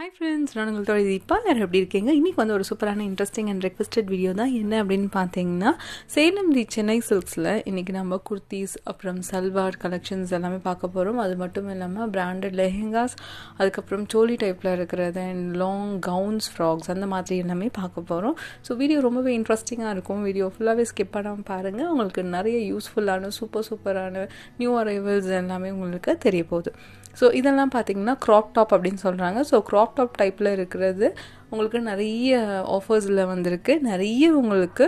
Hi friends, நான் உங்கள் தோழி தீபா. எல்லாரும் எப்படி இருக்கீங்க? இன்னைக்கு வந்து ஒரு சூப்பரான இன்ட்ரெஸ்டிங் அண்ட் ரெக்வெஸ்டட் வீடியோ தான். என்ன அப்படின்னு பார்த்தீங்கன்னா, சேலம் தி சென்னை சில்க்ஸில் இன்றைக்கி நம்ம குர்த்திஸ் அப்புறம் சல்வார் கலெக்ஷன்ஸ் எல்லாமே பார்க்க போகிறோம். அது மட்டும் இல்லாமல் பிராண்டட் லெஹெங்காஸ், அதுக்கப்புறம் சோலி டைப்பில் இருக்கிறது அண்ட் லாங் கவுன்ஸ், ஃப்ராக்ஸ் அந்த மாதிரி எல்லாமே பார்க்க போகிறோம். ஸோ வீடியோ ரொம்பவே இன்ட்ரெஸ்டிங்காக இருக்கும். வீடியோ ஃபுல்லாகவே ஸ்கிப் பண்ணாமல் பாருங்கள். உங்களுக்கு நிறைய யூஸ்ஃபுல்லான சூப்பரான நியூ அரைவல்ஸ் எல்லாமே உங்களுக்கு தெரிய போகுது. ஸோ இதெல்லாம் பார்த்தீங்கன்னா க்ராப் டாப் அப்படின்னு சொல்கிறாங்க. ஸோ க்ராப் டாப் டைப்பில் இருக்கிறது உங்களுக்கு நிறைய ஆஃபர்ஸில் வந்திருக்கு, நிறைய உங்களுக்கு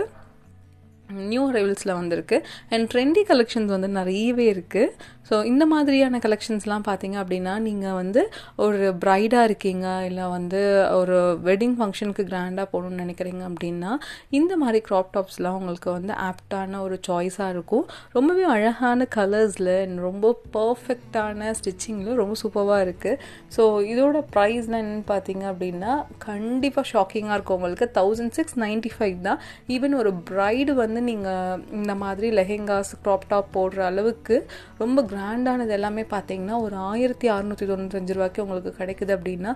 நியூ அரைவல்ஸில் வந்திருக்கு அண்ட் ட்ரெண்டி கலெக்ஷன்ஸ் வந்து நிறையவே இருக்குது. ஸோ இந்த மாதிரியான கலெக்ஷன்ஸ்லாம் பார்த்தீங்க அப்படின்னா, நீங்கள் வந்து ஒரு ப்ரைடாக இருக்கீங்க, இல்லை வந்து ஒரு வெட்டிங் ஃபங்க்ஷனுக்கு கிராண்டாக போகணுன்னு நினைக்கிறீங்க அப்படின்னா, இந்த மாதிரி க்ராப் டாப்ஸ்லாம் உங்களுக்கு வந்து ஆப்டான ஒரு சாய்ஸாக இருக்கும். ரொம்பவே அழகான கலர்ஸில் அண்ட் ரொம்ப பர்ஃபெக்டான ஸ்டிச்சிங்கில் ரொம்ப சூப்பராக இருக்குது. ஸோ இதோட ப்ரைஸ்லாம் என்னென்னு பார்த்தீங்க அப்படின்னா, கண்டிப்பாக ஷாக்கிங்காக இருக்கும். உங்களுக்கு 1695 தான். ஈவன் ஒரு ப்ரைடு வந்து நீங்கள் இந்த மாதிரி லெஹெங்காஸ் க்ராப் டாப் போடுற அளவுக்கு ரொம்ப கிராண்டானது எல்லாமே பார்த்தீங்கன்னா ஒரு 1695 ரூபாய்க்கு உங்களுக்கு கிடைக்குது அப்படின்னா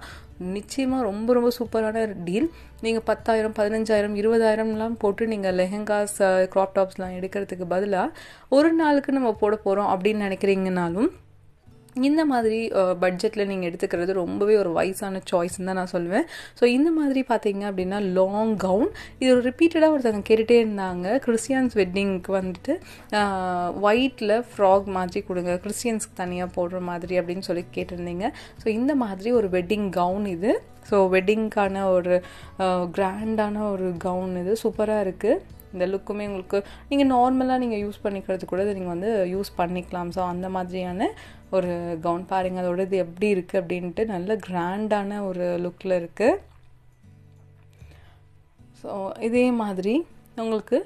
நிச்சயமாக ரொம்ப சூப்பரான டீல். நீங்கள் 10,000 15,000 20,000லாம் போட்டு நீங்கள் லெஹெங்காஸ் க்ராப் டாப்ஸ்லாம் எடுக்கிறதுக்கு பதிலாக ஒரு நாளுக்கு நம்ம போட போகிறோம் அப்படின்னு நினைக்கிறீங்கனாலும் இந்த மாதிரி பட்ஜெட்டில் நீங்கள் எடுத்துக்கிறது ரொம்பவே ஒரு வைஸான சாய்ஸ்ன்னு தான் நான் சொல்லுவேன். ஸோ இந்த மாதிரி பார்த்தீங்க அப்படின்னா லாங் கவுன், இது ஒரு ரிப்பீட்டடாக ஒருத்தவங்க கேட்டுகிட்டே இருந்தாங்க. கிறிஸ்டியன்ஸ் வெட்டிங்க்கு வந்துட்டு ஒயிட்டில் ஃப்ராக் மாதிரி கொடுங்க, கிறிஸ்டியன்ஸ்க்கு தனியாக போடுற மாதிரி அப்படின்னு சொல்லி கேட்டிருந்தீங்க. ஸோ இந்த மாதிரி ஒரு வெட்டிங் கவுன் இது. ஸோ வெட்டிங்க்கான ஒரு கிராண்டான ஒரு கவுன் இது சூப்பராக இருக்குது. இந்த லுக்குமே உங்களுக்கு நீங்கள் நார்மலாக நீங்கள் யூஸ் பண்ணிக்கிறது கூட நீங்கள் வந்து யூஸ் பண்ணிக்கலாம். ஸோ அந்த மாதிரியான ஒரு கவுன் பாருங்கள், அதோட இது எப்படி இருக்குது அப்படின்ட்டு நல்ல கிராண்டான ஒரு லுக்கில் இருக்குது. ஸோ இதே மாதிரி உங்களுக்கு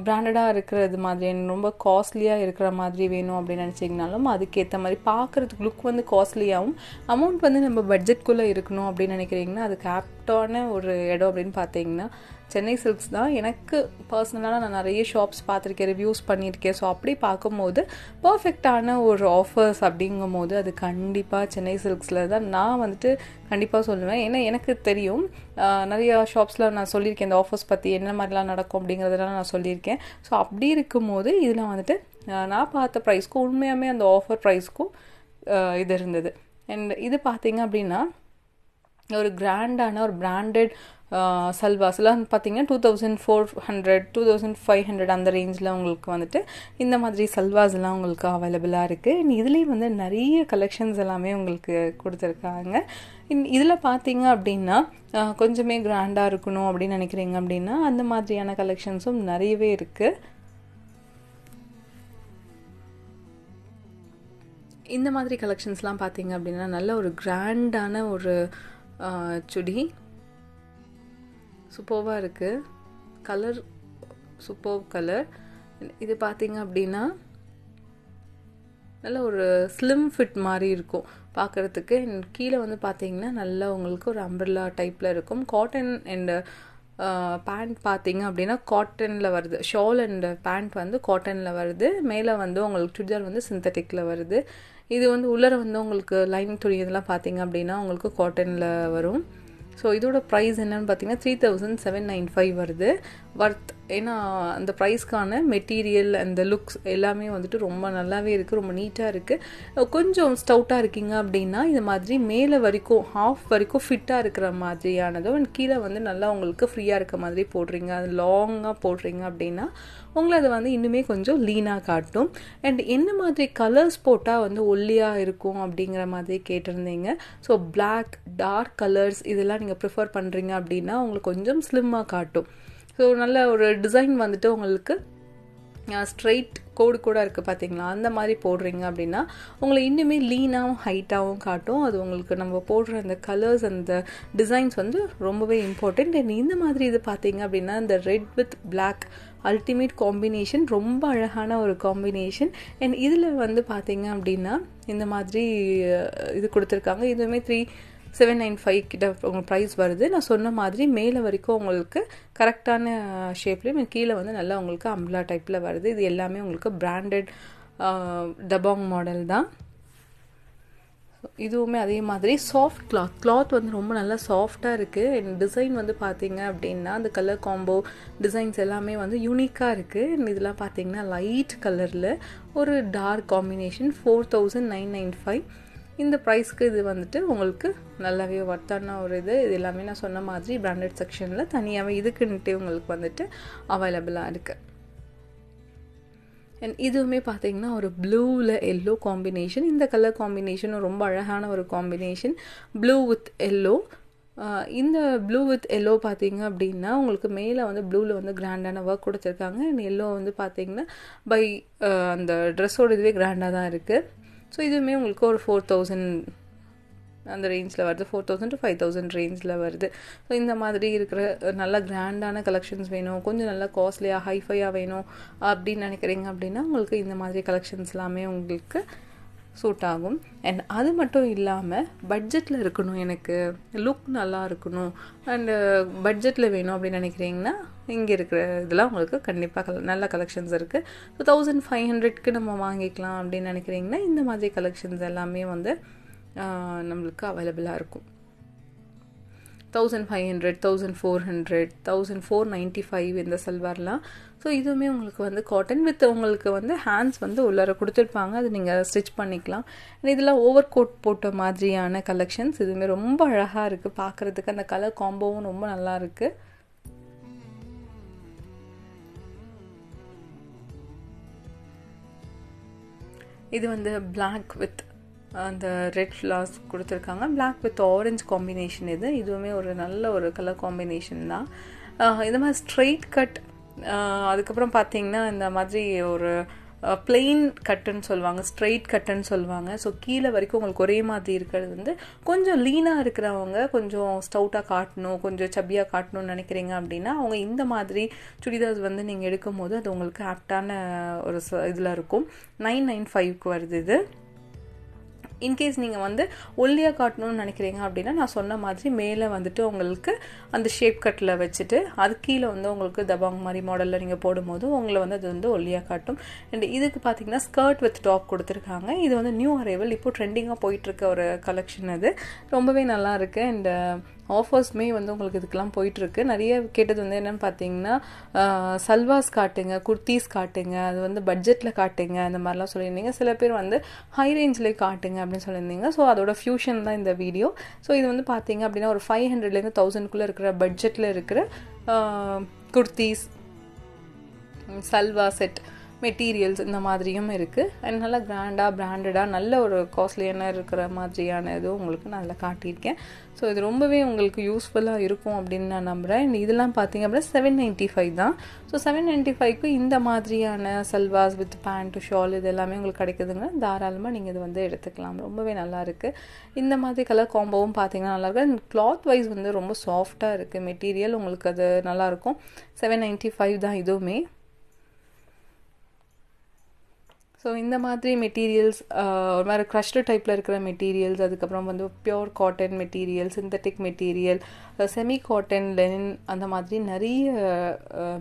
பிராண்டடாக இருக்கிறது மாதிரி ரொம்ப காஸ்ட்லியாக இருக்கிற மாதிரி வேணும் அப்படின்னு நினச்சிங்கனாலும் அதுக்கேற்ற மாதிரி பார்க்குறதுக்கு லுக் வந்து காஸ்ட்லியாகவும் அமௌண்ட் வந்து நம்ம பட்ஜெட்குள்ளே இருக்கணும் அப்படின்னு நினைக்கிறீங்கன்னா அதுக்கு ஆப்டான ஒரு இடம் அப்படின்னு பார்த்தீங்கன்னா சென்னை சில்க்ஸ் தான். எனக்கு பர்சனலாக நான் நிறைய ஷாப்ஸ் பார்த்துருக்கேன், ரிவ்யூஸ் பண்ணியிருக்கேன். ஸோ அப்படி பார்க்கும்போது பர்ஃபெக்டான ஒரு ஆஃபர்ஸ் அப்படிங்கும் போது அது கண்டிப்பாக சென்னை சில்க்ஸில் தான் நான் வந்துட்டு கண்டிப்பாக சொல்லுவேன். ஏன்னா எனக்கு தெரியும், நிறைய ஷாப்ஸில் நான் சொல்லியிருக்கேன் இந்த ஆஃபர்ஸ் பற்றி என்ன மாதிரிலாம் நடக்கும் அப்படிங்கிறதெல்லாம் நான் சொல்லியிருக்கேன். ஸோ அப்படி இருக்கும்போது இதில் வந்துட்டு நான் பார்த்த ப்ரைஸ்க்கும் உண்மையாகவே அந்த ஆஃபர் ப்ரைஸ்க்கும் இது இருந்தது. அண்ட் இது பார்த்தீங்க அப்படின்னா ஒரு கிராண்டான ஒரு பிராண்டட் சல்வாஸ்லாம் பார்த்தீங்கன்னா 2400 2500 அந்த ரேஞ்சில் உங்களுக்கு வந்துட்டு இந்த மாதிரி சல்வாஸ்லாம் உங்களுக்கு அவைலபிளாக இருக்குது. இதுலேயே வந்து நிறைய கலெக்ஷன்ஸ் எல்லாமே உங்களுக்கு கொடுத்துருக்காங்க. இதில் பார்த்தீங்க அப்படின்னா கொஞ்சமே கிராண்டாக இருக்கணும் அப்படின்னு நினைக்கிறீங்க அப்படின்னா அந்த மாதிரியான கலெக்ஷன்ஸும் நிறையவே இருக்குது. இந்த மாதிரி கலெக்ஷன்ஸ்லாம் பார்த்தீங்க அப்படின்னா நல்ல ஒரு கிராண்டான ஒரு சுடி சூப்பர்வாக இருக்குது. Colour super colour. இது பார்த்தீங்க அப்படின்னா நல்ல ஒரு ஸ்லிம் ஃபிட் மாதிரி இருக்கும் பார்க்குறதுக்கு. கீழே வந்து பார்த்தீங்கன்னா நல்லா உங்களுக்கு ஒரு அம்ப்ரெல்லா டைப்பில் இருக்கும். காட்டன் அண்ட் பேண்ட் பார்த்தீங்க அப்படின்னா காட்டனில் வருது. ஷால் அண்ட் பேண்ட் வந்து காட்டனில் வருது. மேலே வந்து உங்களுக்கு சுடிதார் வந்து சிந்தட்டிக்கில் வருது. இது வந்து உள்ளர வந்து உங்களுக்கு லைனிங் துணி இதெல்லாம் பார்த்தீங்க அப்படின்னா உங்களுக்கு காட்டனில் வரும். ஸோ இதோட ப்ரைஸ் என்னன்னு பார்த்தீங்கன்னா 3795 வருது. வர்த். ஏன்னா அந்த ப்ரைஸ்க்கான மெட்டீரியல் அந்த லுக்ஸ் எல்லாமே வந்துட்டு ரொம்ப நல்லாவே இருக்குது, ரொம்ப நீட்டாக இருக்குது. கொஞ்சம் ஸ்டவுட்டாக இருக்கீங்க அப்படின்னா இது மாதிரி மேலே வரைக்கும் ஹாஃப் வரைக்கும் ஃபிட்டாக இருக்கிற மாதிரியானதும் அண்ட் கீழே வந்து நல்லா உங்களுக்கு ஃப்ரீயாக இருக்க மாதிரி போடுறீங்க, அது லாங்காக போடுறீங்க அப்படின்னா உங்களை அதை வந்து இன்னுமே கொஞ்சம் லீனாக காட்டும். அண்ட் என்ன மாதிரி கலர்ஸ் போட்டால் வந்து ஒல்லியாக இருக்கும் அப்படிங்கிற மாதிரி கேட்டிருந்தீங்க. ஸோ பிளாக் டார்க் கலர்ஸ் இதெல்லாம் நீங்கள் ப்ரிஃபர் பண்ணுறீங்க அப்படின்னா உங்களுக்கு கொஞ்சம் ஸ்லிம்மாக காட்டும். ஸோ நல்ல ஒரு டிசைன் வந்துட்டு உங்களுக்கு ஸ்ட்ரைட் கோடு கூட இருக்குது பார்த்தீங்களா, அந்த மாதிரி போடுறீங்க அப்படின்னா உங்களை இன்னுமே லீனாகவும் ஹைட்டாகவும் காட்டும். அது உங்களுக்கு நம்ம போடுற அந்த கலர்ஸ் அந்த டிசைன்ஸ் வந்து ரொம்பவே இம்பார்ட்டண்ட். அண்ட் இந்த மாதிரி இது பார்த்தீங்க அப்படின்னா இந்த red with black ultimate combination, ரொம்ப அழகான ஒரு காம்பினேஷன். அண்ட் இதில் வந்து பார்த்தீங்க அப்படின்னா இந்த மாதிரி இது கொடுத்துருக்காங்க. இதுவுமே 3795 கிட்ட உங்களுக்கு ப்ரைஸ் வருது. நான் சொன்ன மாதிரி மேலே வரைக்கும் உங்களுக்கு கரெக்டான ஷேப்லேயும் கீழே வந்து நல்லா உங்களுக்கு அம்ப்ரெல்லா டைப்பில் வருது. இது எல்லாமே உங்களுக்கு பிராண்டட் டபாங் மாடல் தான். இதுவுமே அதே மாதிரி சாஃப்ட் கிளாத் வந்து ரொம்ப நல்லா சாஃப்டாக இருக்குது. டிசைன் வந்து பார்த்தீங்க அப்படின்னா அந்த கலர் காம்போ டிசைன்ஸ் எல்லாமே வந்து யூனிக்காக இருக்குது. இதெல்லாம் பார்த்தீங்கன்னா லைட் கலரில் ஒரு டார்க் காம்பினேஷன் 4995. இந்த ப்ரைஸ்க்கு இது வந்துட்டு உங்களுக்கு நல்லாவே ஒர்த்தான ஒரு இது எல்லாமே நான் சொன்ன மாதிரி பிராண்டட் செக்ஷனில் தனியாகவே இதுக்குன்ட்டு உங்களுக்கு வந்துட்டு அவைலபிளாக இருக்குது. அண்ட் இதுவுமே பார்த்தீங்கன்னா ஒரு ப்ளூவில் எல்லோ காம்பினேஷன். இந்த கலர் காம்பினேஷனும் ரொம்ப அழகான ஒரு காம்பினேஷன், ப்ளூ வித் எல்லோ. இந்த ப்ளூ வித் எல்லோ பார்த்தீங்க அப்படின்னா உங்களுக்கு மேலே வந்து ப்ளூவில் வந்து கிராண்டான ஒர்க் கொடுத்துருக்காங்க. அண்ட் எல்லோ வந்து பார்த்தீங்கன்னா பை அந்த ட்ரெஸ்ஸோட இதுவே கிராண்டாக தான் இருக்குது. ஸோ இதுவுமே உங்களுக்கு ஒரு 4000 அந்த ரேஞ்சில் வருது, 4000 to 5000 ரேஞ்சில் வருது. ஸோ இந்த மாதிரி இருக்கிற நல்ல கிராண்டான கலெக்ஷன்ஸ் வேணும், கொஞ்சம் நல்லா காஸ்ட்லியாக ஹைஃபையாக வேணும் அப்படின்னு நினைக்கிறீங்க அப்படின்னா உங்களுக்கு இந்த மாதிரி கலெக்ஷன்ஸ் எல்லாமே உங்களுக்கு சூட் ஆகும். அண்ட் அது மட்டும் இல்லாமல் பட்ஜெட்டில் இருக்கணும், எனக்கு லுக் நல்லா இருக்கணும் அண்டு பட்ஜெட்டில் வேணும் அப்படின்னு நினைக்கிறீங்கன்னா இங்கே இருக்கிற இதெல்லாம் உங்களுக்கு கண்டிப்பாக நல்ல கலெக்ஷன்ஸ் இருக்குது. ஸோ 1500க்கு நம்ம வாங்கிக்கலாம் அப்படின்னு நினைக்கிறீங்கன்னா இந்த மாதிரி கலெக்ஷன்ஸ் எல்லாமே வந்து நம்மளுக்கு அவைலபிளாக இருக்கும். 1500, 1400, 1495 இந்த சல்வார்லாம். ஸோ இதுவுமே உங்களுக்கு வந்து காட்டன் வித் உங்களுக்கு வந்து ஹேண்ட்ஸ் வந்து உள்ளார கொடுத்துருப்பாங்க, அது நீங்கள் ஸ்டிச் பண்ணிக்கலாம். இதெல்லாம் ஓவர் கோட் போட்ட மாதிரியான கலெக்ஷன்ஸ். இதுவுமே ரொம்ப அழகாக இருக்குது பார்க்குறதுக்கு, அந்த கலர் காம்போவும் ரொம்ப நல்லா இருக்குது. இது வந்து பிளாக் வித் அந்த ரெட் ஃப்ளார்ஸ் கொடுத்துருக்காங்க, பிளாக் வித் ஆரஞ்ச் காம்பினேஷன். இதுவுமே ஒரு நல்ல ஒரு கலர் காம்பினேஷன் தான். இந்த மாதிரி ஸ்ட்ரெயிட் கட், அதுக்கப்புறம் பார்த்தீங்கன்னா இந்த மாதிரி ஒரு பிளெயின் கட்டுன்னு சொல்லுவாங்க, ஸ்ட்ரெயிட் கட்டுன்னு சொல்லுவாங்க. ஸோ கீழே வரைக்கும் உங்களுக்கு ஒரே மாதிரி இருக்கிறது வந்து கொஞ்சம் லீனாக இருக்கிறவங்க, கொஞ்சம் ஸ்டவுட்டாக காட்டணும், கொஞ்சம் சப்பியாக காட்டணும்னு நினைக்கிறீங்க அப்படின்னா அவங்க இந்த மாதிரி சுடிதார்ஸ் வந்து நீங்கள் எடுக்கும் போது அது உங்களுக்கு ஆப்டான ஒரு இதில் இருக்கும். 995க்கு வருது இது. இன்கேஸ் நீங்கள் வந்து ஒல்லியாக காட்டணும்னு நினைக்கிறீங்க அப்படின்னா நான் சொன்ன மாதிரி மேலே வந்துட்டு உங்களுக்கு அந்த ஷேப் கட்டில் வச்சுட்டு அது கீழே வந்து உங்களுக்கு தபாங் மாதிரி மாடலில் நீங்கள் போடும்போது உங்களை வந்து அது வந்து ஒல்லியாக காட்டும். அண்ட் இதுக்கு பார்த்தீங்கன்னா ஸ்கர்ட் வித் டாப் கொடுத்துருக்காங்க. இது வந்து நியூ அரைவல், இப்போ ட்ரெண்டிங்காக போயிட்டுருக்க ஒரு கலெக்ஷன். அது ரொம்பவே நல்லா இருக்குது. அண்ட் ஆஃபர்ஸ்மே வந்து உங்களுக்கு இதுக்கெல்லாம் போயிட்டுருக்கு. நிறைய கேட்டது வந்து என்னென்னு பார்த்தீங்கன்னா சல்வாஸ் காட்டுங்க, குர்த்தீஸ் காட்டுங்க, அது வந்து பட்ஜெட்டில் காட்டுங்க, அந்த மாதிரிலாம் சொல்லியிருந்தீங்க. சில பேர் வந்து ஹை ரேஞ்சில் காட்டுங்க அப்படின்னு சொல்லியிருந்தீங்க. ஸோ அதோட ஃபியூஷன் தான் இந்த வீடியோ. ஸோ இது வந்து பார்த்தீங்க அப்படின்னா ஒரு 500லேருந்து 1000க்குள்ளே இருக்கிற பட்ஜெட்டில் இருக்கிற குர்த்தீஸ், சல்வா செட் மெட்டீரியல்ஸ் இந்த மாதிரியும் இருக்குது. அண்ட் நல்லா கிராண்டாக பிராண்டடாக நல்ல ஒரு காஸ்ட்லியான இருக்கிற மாதிரியான இதுவும் உங்களுக்கு நான் அதில் காட்டியிருக்கேன். ஸோ இது ரொம்பவே உங்களுக்கு யூஸ்ஃபுல்லாக இருக்கும் அப்படின்னு நான் நம்புகிறேன். அண்ட் இதெல்லாம் பார்த்தீங்க அப்படின்னா 795 தான். ஸோ 795க்கு இந்த மாதிரியான சல்வாஸ் வித் பேண்ட் ஷால் இது எல்லாமே உங்களுக்கு கிடைக்குதுங்க. தாராளமாக நீங்கள் இது வந்து எடுத்துக்கலாம், ரொம்பவே நல்லா இருக்குது. இந்த மாதிரி கலர் காம்போவும் பார்த்தீங்கன்னா நல்லாயிருக்கு. அண்ட் கிளாத் வைஸ் வந்து ரொம்ப சாஃப்டாக இருக்குது மெட்டீரியல், உங்களுக்கு அது நல்லாயிருக்கும். 795 தான் இதுவுமே. ஸோ இந்த மாதிரி மெட்டீரியல்ஸ் ஒரு மாதிரி க்ரஷ்டு டைப்பில் இருக்கிற மெட்டீரியல்ஸ், அதுக்கப்புறம் வந்து pure cotton material, synthetic material, semi cotton, Lenin, அந்த மாதிரி நிறைய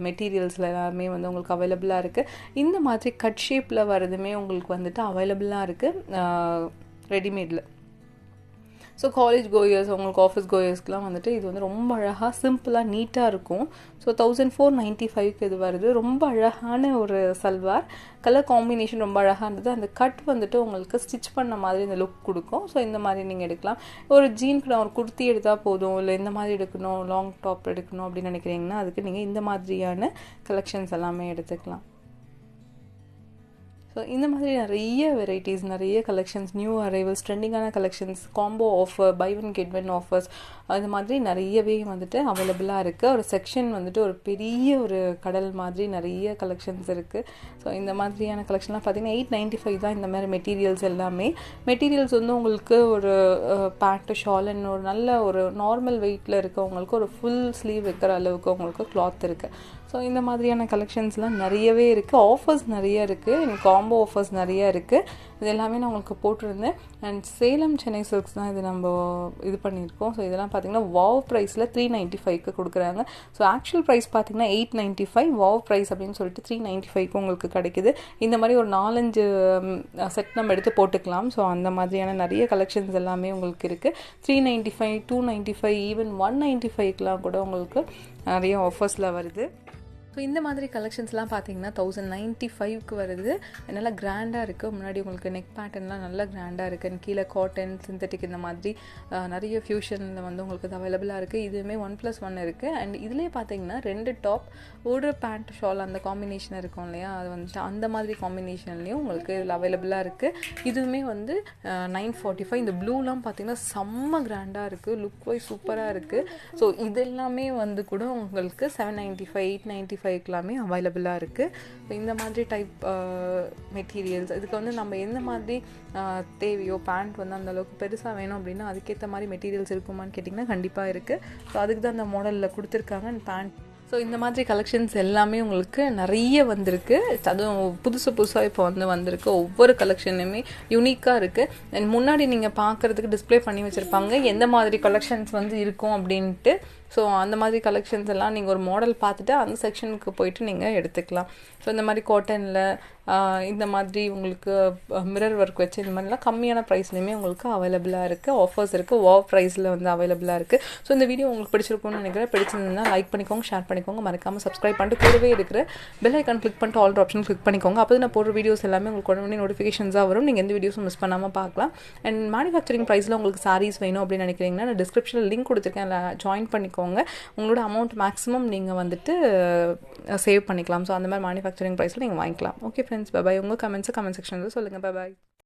மெட்டீரியல்ஸில் எல்லாமே வந்து உங்களுக்கு அவைலபிளாக இருக்குது. இந்த மாதிரி கட் ஷேப்பில் வரதுமே உங்களுக்கு வந்துட்டு அவைலபிளாக இருக்குது ரெடிமேடில். ஸோ காலேஜ் கோயர்ஸ், உங்களுக்கு ஆஃபீஸ் கோயர்ஸ்க்குலாம் வந்துட்டு இது வந்து ரொம்ப அழகாக சிம்பிளாக நீட்டாக இருக்கும். ஸோ 1495க்கு இது வருது. ரொம்ப அழகான ஒரு சல்வார், கலர் காம்பினேஷன் ரொம்ப அழகாக இருந்தது. அந்த கட் வந்துட்டு உங்களுக்கு ஸ்டிச் பண்ண மாதிரி இந்த லுக் கொடுக்கும். ஸோ இந்த மாதிரி நீங்கள் எடுக்கலாம். ஒரு ஜீனுக்கு நான் ஒரு குர்த்தி எடுத்தால் போதும், இல்லை இந்த மாதிரி எடுக்கணும், லாங் டாப் எடுக்கணும் அப்படின்னு நினைக்கிறீங்கன்னா அதுக்கு நீங்கள் இந்த மாதிரியான கலெக்ஷன்ஸ் எல்லாமே எடுத்துக்கலாம். ஸோ இந்த மாதிரி நிறைய வெரைட்டிஸ், நிறைய கலெக்ஷன்ஸ், நியூ அரைவல்ஸ், ட்ரெண்டிங்கான collections, combo offer, buy one get one offers, அது மாதிரி நிறையவே வந்துட்டு அவைலபிளாக இருக்குது. ஒரு செக்ஷன் வந்துட்டு ஒரு பெரிய ஒரு கடல் மாதிரி நிறைய கலெக்ஷன்ஸ் இருக்குது. ஸோ இந்த மாதிரியான கலெக்ஷன்லாம் பார்த்தீங்கன்னா 895 தான் இந்த மாதிரி மெட்டீரியல்ஸ் எல்லாமே. மெட்டீரியல்ஸ் வந்து உங்களுக்கு ஒரு பேண்ட்டு ஷால்னு ஒரு நல்ல ஒரு நார்மல் வெயிட்டில் இருக்கவங்களுக்கு ஒரு ஃபுல் ஸ்லீவ் வைக்கிற அளவுக்கு உங்களுக்கு கிளாத் இருக்குது. ஸோ இந்த மாதிரியான கலெக்ஷன்ஸ்லாம் நிறையவே இருக்குது. ஆஃபர்ஸ் நிறைய இருக்குது, காம்போ ஆஃபர்ஸ் நிறைய இருக்குது. இது எல்லாமே நான் உங்களுக்கு போட்டிருந்தேன். அண்ட் சேலம் சென்னை சில்க்ஸ் தான் இது நம்ம இது பண்ணியிருக்கோம். ஸோ இதெல்லாம் பார்த்தீங்கன்னா வாவ் ப்ரைஸில் 395க்கு கொடுக்குறாங்க. ஸோ ஆக்சுவல் ப்ரைஸ் பார்த்தீங்கன்னா 895, வாவ் ப்ரைஸ் அப்படின்னு சொல்லிட்டு 395க்கு உங்களுக்கு கிடைக்குது. இந்த மாதிரி ஒரு 4-5 செட் நம்ம எடுத்து போட்டுக்கலாம். ஸோ அந்த மாதிரியான நிறைய கலெக்ஷன்ஸ் எல்லாமே உங்களுக்கு இருக்குது. 395, 295, ஈவன் 195க்கெலாம் கூட உங்களுக்கு நிறைய ஆஃபர்ஸில் வருது. ஸோ இந்த மாதிரி கலெக்ஷன்ஸ்லாம் பார்த்தீங்கன்னா 1095க்கு வருது. நல்லா கிராண்டாக இருக்குது. முன்னாடி உங்களுக்கு நெக் பேட்டர்ன்லாம் நல்லா கிராண்டாக இருக்குது. கீழே காட்டன், சிந்தட்டிக் இந்த மாதிரி நிறைய ஃபியூஷனில் வந்து உங்களுக்கு இது அவைலபிளாக இருக்குது. இதுவுமே 1+1 இருக்குது. அண்ட் இதுலேயே பார்த்தீங்கன்னா 2 டாப், ஒரு பேண்ட், ஷால் அந்த காம்பினேஷன் இருக்கும் இல்லையா, அது வந்துட்டு அந்த மாதிரி காம்பினேஷன்லேயும் உங்களுக்கு இதில் அவைலபிளாக இருக்குது. இதுவுமே வந்து 945. இந்த ப்ளூலாம் பார்த்தீங்கன்னா செம்ம கிராண்டாக இருக்குது. லுக் வைஸ் சூப்பராக இருக்குது. ஸோ இது எல்லாமே வந்து கூட உங்களுக்கு 795, 895 எல்லாமே அவைலபிளாக இருக்குது. ஸோ இந்த மாதிரி டைப் மெட்டீரியல்ஸ் இதுக்கு வந்து நம்ம எந்த மாதிரி தேவையோ, பேண்ட் வந்து அந்தளவுக்கு பெருசாக வேணும் அப்படின்னா அதுக்கேற்ற மாதிரி மெட்டீரியல்ஸ் இருக்குமான்னு கேட்டிங்கன்னா கண்டிப்பாக இருக்குது. ஸோ அதுக்கு தான் அந்த மாடலில் கொடுத்துருக்காங்க. அண்ட் பேண்ட் ஸோ இந்த மாதிரி கலெக்ஷன்ஸ் எல்லாமே உங்களுக்கு நிறைய வந்திருக்கு. அதுவும் புதுசாக இப்போ வந்திருக்கு. ஒவ்வொரு கலெக்ஷனுமே யூனிக்காக இருக்குது. அண்ட் முன்னாடி நீங்கள் பார்க்குறதுக்கு டிஸ்பிளே பண்ணி வச்சுருப்பாங்க எந்த மாதிரி கலெக்ஷன்ஸ் வந்து இருக்கும் அப்படின்ட்டு. ஸோ அந்த மாதிரி கலெக்ஷன்ஸ் எல்லாம் நீங்கள் ஒரு மாடல் பார்த்துட்டு அந்த செக்ஷனுக்கு போயிட்டு நீங்கள் எடுத்துக்கலாம். ஸோ இந்த மாதிரி காட்டனில் இந்த மாதிரி உங்களுக்கு மிரர் ஒர்க் வச்சு இந்த மாதிரிலாம் கம்மியான ப்ரைஸ்லையுமே உங்களுக்கு அவைலபிளாக இருக்குது. ஆஃபர்ஸ் இருக்குது. வாவ் ப்ரைஸில் வந்து அவைலபிளாக இருக்குது. ஸோ இந்த வீடியோ உங்களுக்கு பிடிச்சிருக்கும்னு நினைக்கிறேன். பிடிச்சிருந்தா லைக் பண்ணிக்கோங்க, ஷேர் பண்ணிக்கோங்க, மறக்காமல் சப்ஸ்கிரைப் பண்ணிட்டு கூடவே இருக்கிற பெல் ஐக்கான் கிளிக் பண்ணிட்டு ஆல் ஆப்ஷன் கிளிக் பண்ணிக்கோங்க. அப்போ நான் போடுற வீடியோஸ் எல்லாமே உங்களுக்கு உடனே நோட்டிஃபிகேஷன்ஸாக வரும். நீங்கள் எந்த வீடியோஸும் மிஸ் பண்ணாமல் பார்க்கலாம். அண்ட் மேனுஃபேக்சரிங் ப்ரைஸில் உங்களுக்கு சாரீஸ் வேணும் அப்படின்னு நினைக்கிறீங்கன்னா நான் டிஸ்கிரிப்ஷனில் லிங்க் கொடுத்துருக்கேன், அதில் ஜாயின் பண்ணிக்கோங்க. உங்களோட அமௌண்ட் மேக்ஸிமம் நீங்கள் வந்துட்டு சேவ் பண்ணிக்கலாம். ஸோ அந்த மாதிரி மேனுஃபேக்சரிங் ப்ரைஸில் நீங்கள் வாங்கிக்கலாம். Okay friends, bye. உங்கள் கமெண்ட் செக்ஷனில் சொல்லுங்கள். பை.